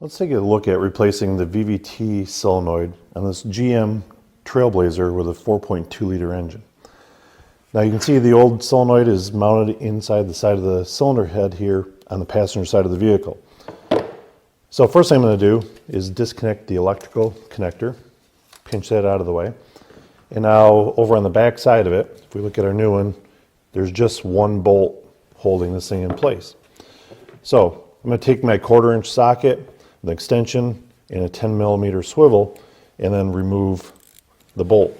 Let's take a look at replacing the VVT solenoid on this GM Trailblazer with a 4.2 liter engine. Now you can see the old solenoid is mounted inside the side of the cylinder head here on the passenger side of the vehicle. So first thing I'm going to do is disconnect the electrical connector, pinch that out of the way. And now over on the back side of it, if we look at our new one, there's just one bolt holding this thing in place. So I'm going to take my 1/4 inch socket, an extension, and a 10 millimeter swivel, and then remove the bolt.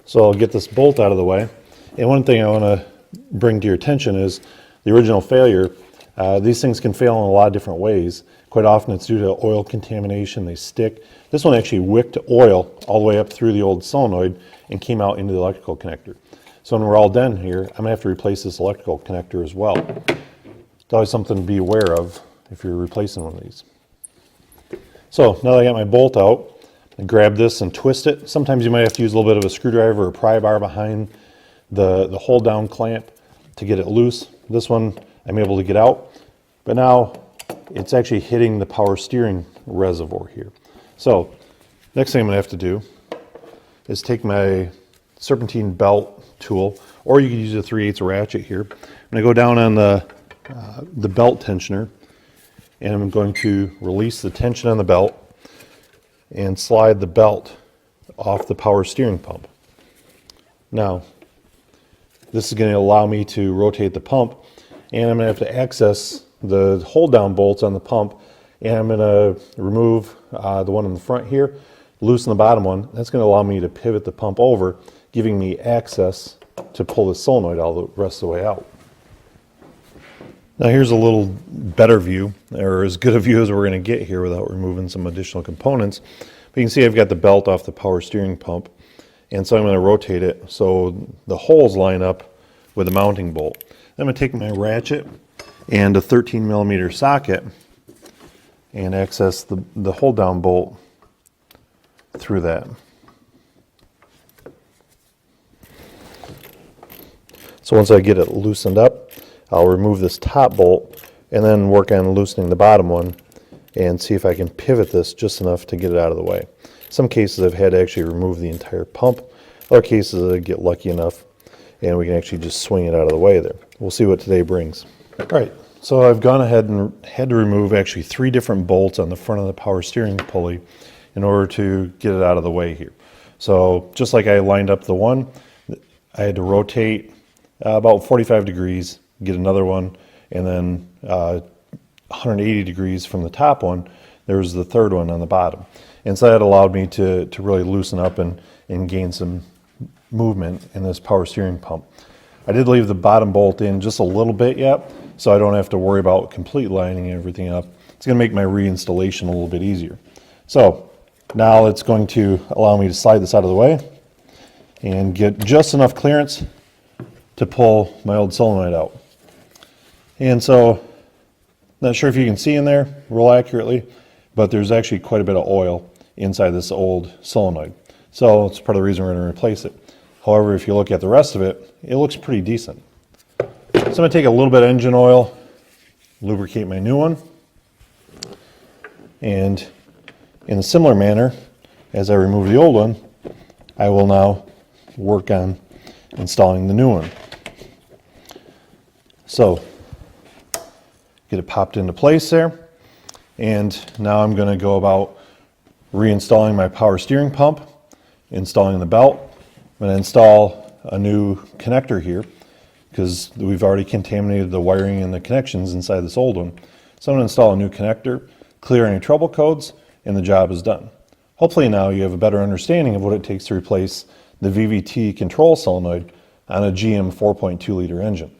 So I'll get this bolt out of the way. And one thing I want to bring to your attention is the original failure. These things can fail in a lot of different ways. Quite often it's due to oil contamination, they stick. This one actually wicked oil all the way up through the old solenoid and came out into the electrical connector. So when we're all done here, I'm going to have to replace this electrical connector as well. It's always something to be aware of if you're replacing one of these. So now that I got my bolt out, I grab this and twist it. Sometimes you might have to use a little bit of a screwdriver or a pry bar behind the hold down clamp to get it loose. This one I'm able to get out, but now it's actually hitting the power steering reservoir here. So next thing I'm gonna have to do is take my serpentine belt tool, or you can use a 3/8 ratchet here. I'm gonna go down on the belt tensioner, and I'm going to release the tension on the belt and slide the belt off the power steering pump. Now, this is going to allow me to rotate the pump, and I'm going to have to access the hold down bolts on the pump, and I'm going to remove the one in the front here, loosen the bottom one. That's going to allow me to pivot the pump over, giving me access to pull the solenoid all the rest of the way out. Now here's a little better view, or as good a view as we're going to get here without removing some additional components. But you can see I've got the belt off the power steering pump, and so I'm going to rotate it so the holes line up with the mounting bolt. Then I'm going to take my ratchet and a 13 millimeter socket and access the hold down bolt through that. So once I get it loosened up, I'll remove this top bolt and then work on loosening the bottom one and see if I can pivot this just enough to get it out of the way. Some cases I've had to actually remove the entire pump. Other cases I get lucky enough and we can actually just swing it out of the way there. We'll see what today brings. All right, so I've gone ahead and had to remove actually 3 different bolts on the front of the power steering pulley in order to get it out of the way here. So just like I lined up the one, I had to rotate about 45 degrees, get another one, and then 180 degrees from the top one, there was the third one on the bottom. And so that allowed me to really loosen up and gain some movement in this power steering pump. I did leave the bottom bolt in just a little bit yet, so I don't have to worry about complete lining everything up. It's going to make my reinstallation a little bit easier. So now it's going to allow me to slide this out of the way and get just enough clearance to pull my old solenoid out. And so, not sure if you can see in there real accurately, but there's actually quite a bit of oil inside this old solenoid. So it's part of the reason we're going to replace it. However, if you look at the rest of it, it looks pretty decent. So I'm going to take a little bit of engine oil, lubricate my new one, and in a similar manner, as I remove the old one, I will now work on installing the new one. So, get it popped into place there, and now I'm going to go about reinstalling my power steering pump, installing the belt. I'm going to install a new connector here because we've already contaminated the wiring and the connections inside this old one. So I'm going to install a new connector, clear any trouble codes, and the job is done. Hopefully now you have a better understanding of what it takes to replace the VVT control solenoid on a GM 4.2 liter engine.